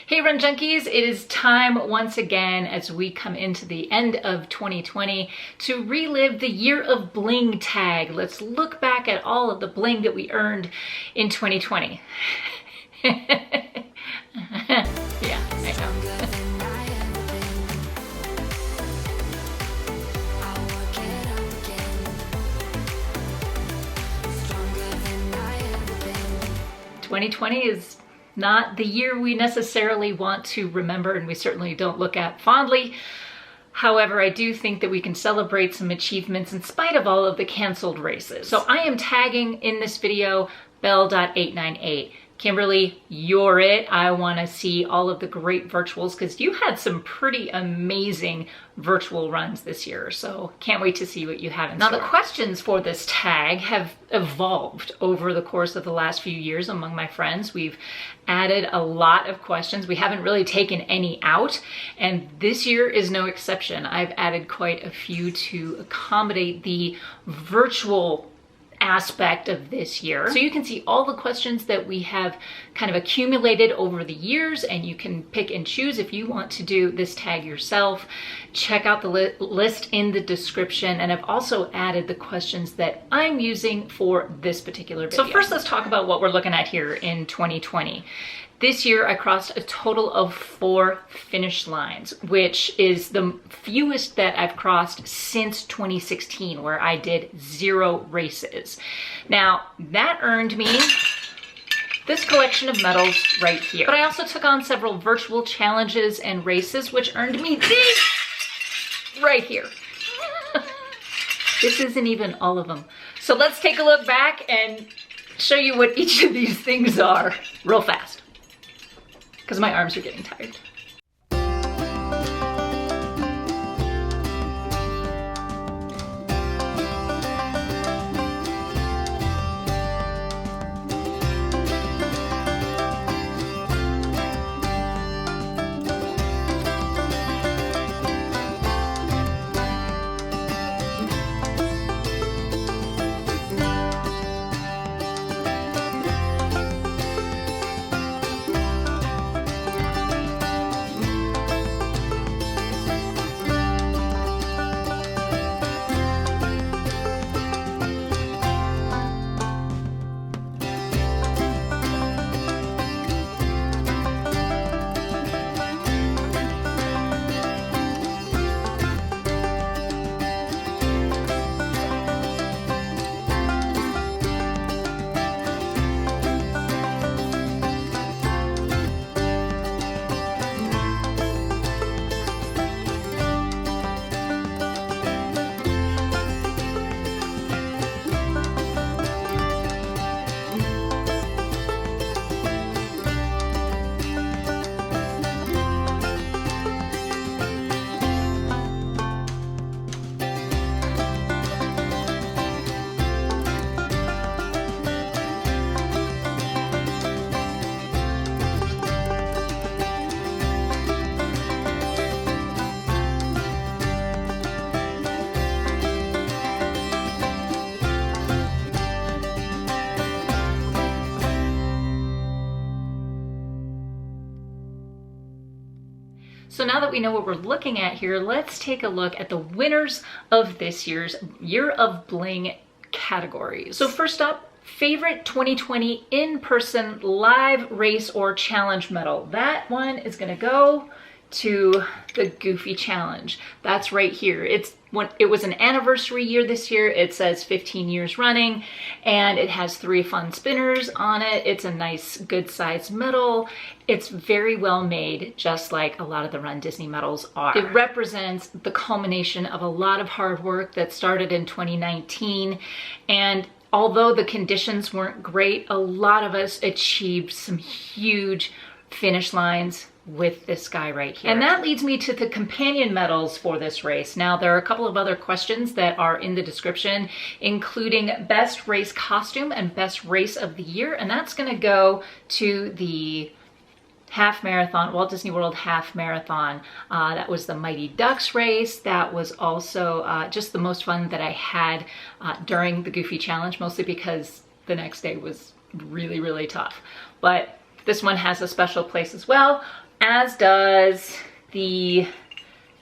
Hey Run Junkies, it is time once again as we come into the end of 2020 to relive the Year of Bling Tag. Let's look back at all of the bling that we earned in 2020. Yeah, I know. 2020 is not the year we necessarily want to remember, and we certainly don't look at fondly. However, I do think that we can celebrate some achievements in spite of all of the canceled races. So I am tagging in this video Belle.898. Kimberly, you're it. I want to see all of the great virtuals because you had some pretty amazing virtual runs this year. So can't wait to see what you have in store. Now the questions for this tag have evolved over the course of the last few years among my friends. We've added a lot of questions. We haven't really taken any out, and this year is no exception. I've added quite a few to accommodate the virtual aspect of this year. So you can see all the questions that we have kind of accumulated over the years, and you can pick and choose if you want to do this tag yourself. Check out the list in the description, and I've also added the questions that I'm using for this particular video. So first let's talk about what we're looking at here in 2020. This year I crossed a total of 4 finish lines, which is the fewest that I've crossed since 2016, where I did 0 races. Now that earned me this collection of medals right here. But I also took on several virtual challenges and races, which earned me these right here. This isn't even all of them. So let's take a look back and show you what each of these things are real fast, because my arms are getting tired. So now that we know what we're looking at here, let's take a look at the winners of this year's Year of Bling categories. So first up, favorite 2020 in-person live race or challenge medal. That one is gonna go to the Goofy Challenge. That's right here. It was an anniversary year this year. It says 15 years running, and it has 3 fun spinners on it. It's a nice, good sized medal. It's very well made, just like a lot of the Run Disney medals are. It represents the culmination of a lot of hard work that started in 2019, and although the conditions weren't great, a lot of us achieved some huge finish lines with this guy right here. And that leads me to the companion medals for this race. Now, there are a couple of other questions that are in the description, including best race costume and best race of the year, and that's gonna go to the half marathon, Walt Disney World half marathon. That was the Mighty Ducks race. That was also just the most fun that I had during the Goofy Challenge, mostly because the next day was really, really tough. But this one has a special place as well. as does the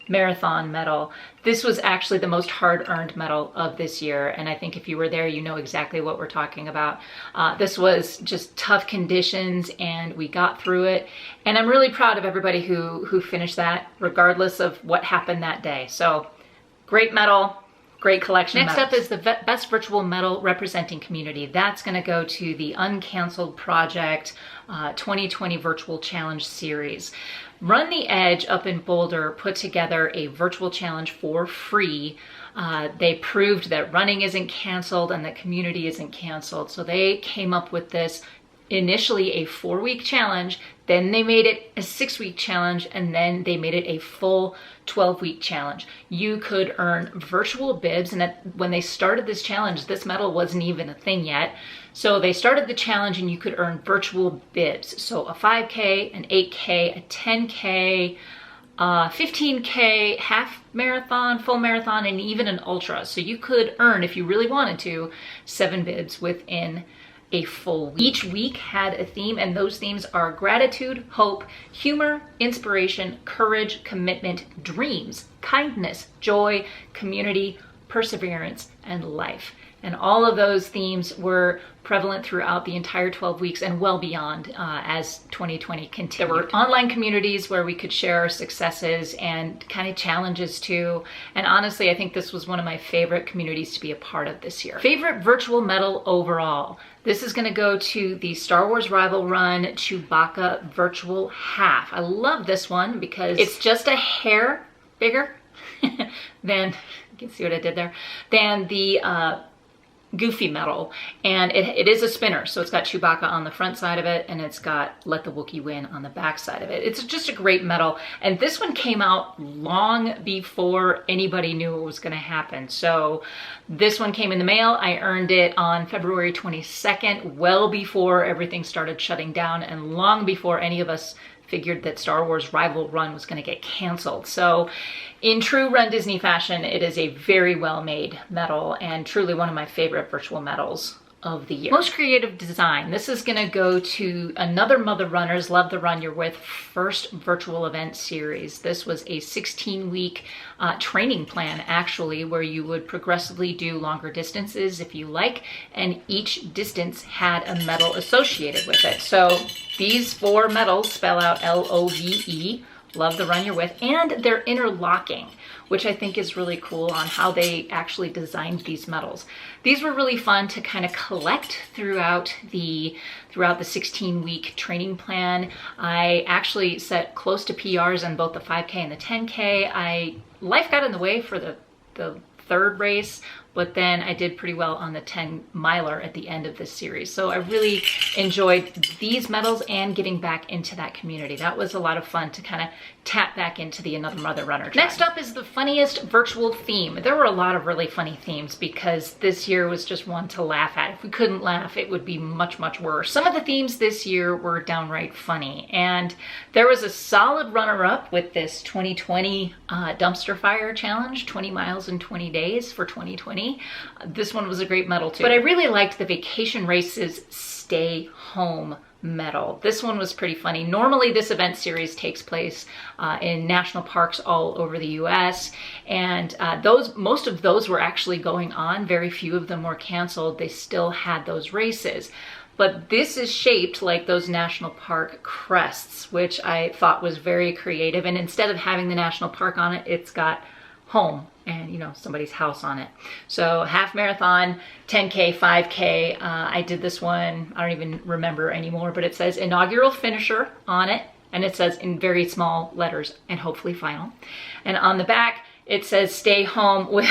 marathon medal. This was actually the most hard-earned medal of this year, and I think if you were there, you know exactly what we're talking about. This was just tough conditions, and we got through it, and I'm really proud of everybody who finished that, regardless of what happened that day. So, great medal. Great collection. Next up is the best virtual medal representing community. That's going to go to the Uncanceled Project 2020 Virtual Challenge Series. Run the Edge up in Boulder put together a virtual challenge for free. They proved that running isn't canceled and that community isn't canceled. So they came up with this, initially a 4-week challenge, then they made it a 6-week challenge, and then they made it a full 12-week challenge. You could earn virtual bibs, and when they started this challenge, this medal wasn't even a thing yet. So they started the challenge and you could earn virtual bibs. So a 5K, an 8K, a 10K, 15K, half marathon, full marathon, and even an ultra. So you could earn, if you really wanted to, 7 bibs within a full week. Each week had a theme, and those themes are gratitude, hope, humor, inspiration, courage, commitment, dreams, kindness, joy, community, perseverance, and life. And all of those themes were prevalent throughout the entire 12 weeks and well beyond as 2020 continued. There were online communities where we could share our successes and kind of challenges too. And honestly, I think this was one of my favorite communities to be a part of this year. Favorite virtual medal overall. This is going to go to the Star Wars Rival Run Chewbacca Virtual Half. I love this one because it's just a hair bigger than, you can see what I did there, than the Goofy medal, and it is a spinner, so it's got Chewbacca on the front side of it, and it's got Let the Wookiee Win on the back side of it. It's just a great medal, and this one came out long before anybody knew it was going to happen. So this one came in the mail. I earned it on February 22nd, well before everything started shutting down, and long before any of us figured that Star Wars Rival Run was going to get canceled. So in true Run Disney fashion, it is a very well-made medal and truly one of my favorite virtual medals of the year. Most creative design. This is going to go to another Mother Runners Love the Run You're With first virtual event series. This was a 16-week training plan, actually, where you would progressively do longer distances if you like, and each distance had a medal associated with it. So these 4 medals spell out LOVE, Love the Run You're With, and they're interlocking, which I think is really cool on how they actually designed these medals. These were really fun to kind of collect throughout the 16-week training plan. I actually set close to PRs on both the 5K and the 10K. Life got in the way for the third race, but then I did pretty well on the 10 miler at the end of this series. So I really enjoyed these medals and getting back into that community. That was a lot of fun to kind of tap back into the Another Mother Runner tribe. Next up is the funniest virtual theme. There were a lot of really funny themes because this year was just one to laugh at. If we couldn't laugh, it would be much, much worse. Some of the themes this year were downright funny, and there was a solid runner-up with this 2020 dumpster fire challenge, 20 miles in 20 days for 2020. This one was a great medal too. But I really liked the Vacation Races Stay Home medal. This one was pretty funny. Normally this event series takes place in national parks all over the US, and most of those were actually going on. Very few of them were canceled. They still had those races. But this is shaped like those national park crests, which I thought was very creative. And instead of having the national park on it, it's got home and, you know, somebody's house on it. So half marathon, 10K, 5K. I did this one, I don't even remember anymore, but it says inaugural finisher on it. And it says in very small letters, and hopefully final. And on the back, it says stay home with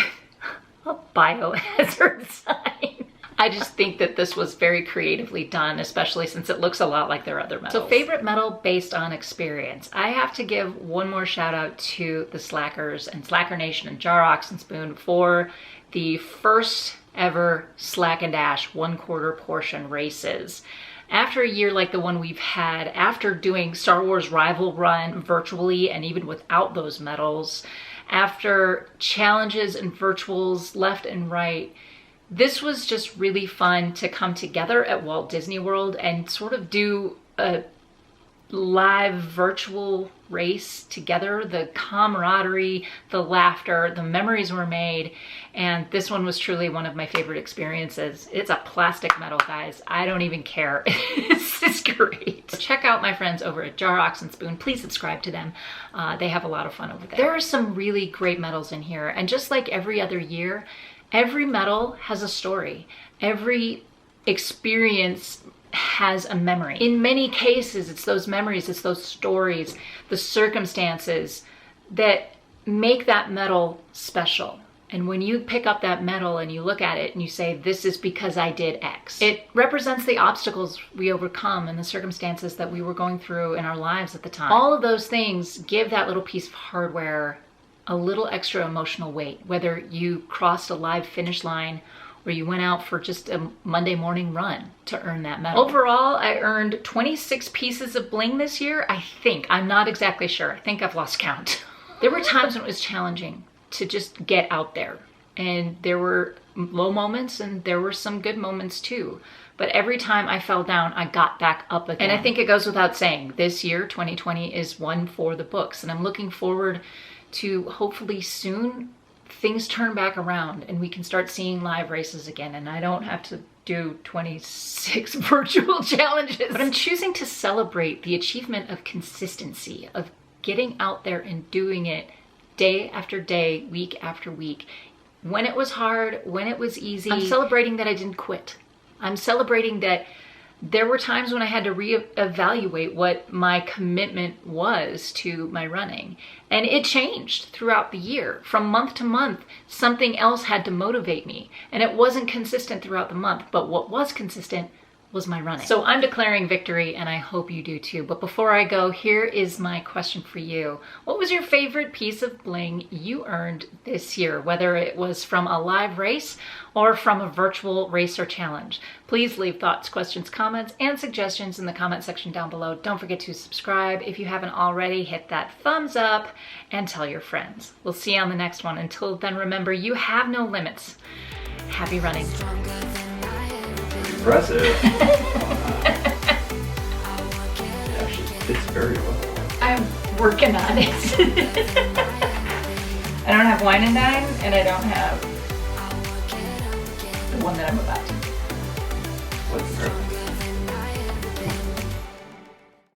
a biohazard sign. I just think that this was very creatively done, especially since it looks a lot like their other medals. So favorite medal based on experience. I have to give one more shout out to the Slackers and Slacker Nation and Jar Ox and Spoon for the first ever Slack and Dash 1/4 portion races. After a year like the one we've had, after doing Star Wars Rival Run virtually and even without those medals, after challenges and virtuals left and right, this was just really fun to come together at Walt Disney World and sort of do a live virtual race together, the camaraderie, the laughter, the memories were made, and this one was truly one of my favorite experiences. It's a plastic medal, guys. I don't even care. It's great. Check out my friends over at Jar Ox and Spoon. Please subscribe to them. They have a lot of fun over there. There are some really great medals in here, and just like every other year, every medal has a story. Every experience has a memory. In many cases, it's those memories, it's those stories, the circumstances that make that medal special. And when you pick up that medal and you look at it and you say, this is because I did X, it represents the obstacles we overcome and the circumstances that we were going through in our lives at the time. All of those things give that little piece of hardware a little extra emotional weight, whether you crossed a live finish line or you went out for just a Monday morning run to earn that medal. Overall, I earned 26 pieces of bling this year, I think. I'm not exactly sure. I think I've lost count. There were times when it was challenging to just get out there. And there were low moments and there were some good moments too. But every time I fell down, I got back up again. And I think it goes without saying, this year, 2020, is one for the books. And I'm looking forward to hopefully soon things turn back around and we can start seeing live races again, and I don't have to do 26 virtual challenges. But I'm choosing to celebrate the achievement of consistency, of getting out there and doing it day after day, week after week. When it was hard, when it was easy, I'm celebrating that I didn't quit. I'm celebrating that there were times when I had to reevaluate what my commitment was to my running. And it changed throughout the year. From month to month, something else had to motivate me. And it wasn't consistent throughout the month, but what was consistent was my running. So I'm declaring victory, and I hope you do too. But before I go, here is my question for you. What was your favorite piece of bling you earned this year, whether it was from a live race or from a virtual race or challenge? Please leave thoughts, questions, comments, and suggestions in the comment section down below. Don't forget to subscribe. If you haven't already, hit that thumbs up and tell your friends. We'll see you on the next one. Until then, remember, you have no limits. Happy running. Impressive. Actually fits very well. I'm working on it. I don't have wine and dine, and I don't have the one that I'm about to. What's the purpose?